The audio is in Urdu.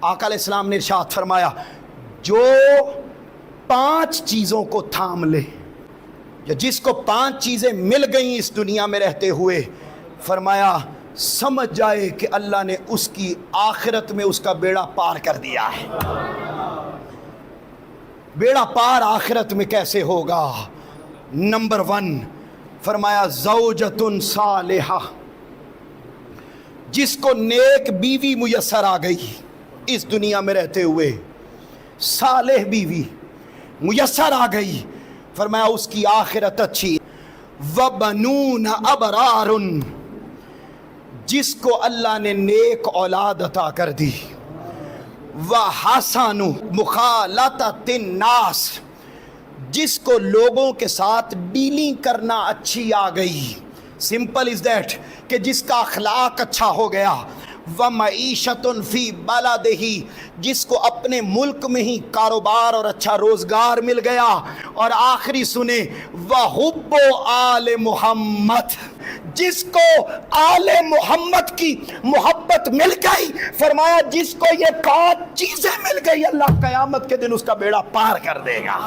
آقا علیہ السلام نے ارشاد فرمایا جو 5 چیزوں کو تھام لے، یا جس کو 5 چیزیں مل گئیں اس دنیا میں رہتے ہوئے، فرمایا سمجھ جائے کہ اللہ نے اس کی آخرت میں اس کا بیڑا پار کر دیا ہے۔ بیڑا پار آخرت میں کیسے ہوگا؟ نمبر 1 فرمایا زوجۃ صالحہ، جس کو نیک بیوی میسر آ گئی اس دنیا میں رہتے ہوئے، صالح بیوی میسر آ گئی، فرمایا اس کی آخرت اچھی۔ وبنون ابرار، جس کو اللہ نے نیک اولاد عطا کر دی۔ وحسن مخالطۃ الناس، جس کو لوگوں کے ساتھ ڈیلنگ کرنا اچھی آ گئی، سمپل از دیٹ کہ جس کا اخلاق اچھا ہو گیا۔ ومعیشۃ فی بلدہ، جس کو اپنے ملک میں ہی کاروبار اور اچھا روزگار مل گیا۔ اور آخری سنیں وحب آل محمد، جس کو آل محمد کی محبت مل گئی، فرمایا جس کو یہ 5 چیزیں مل گئی اللہ قیامت کے دن اس کا بیڑا پار کر دے گا۔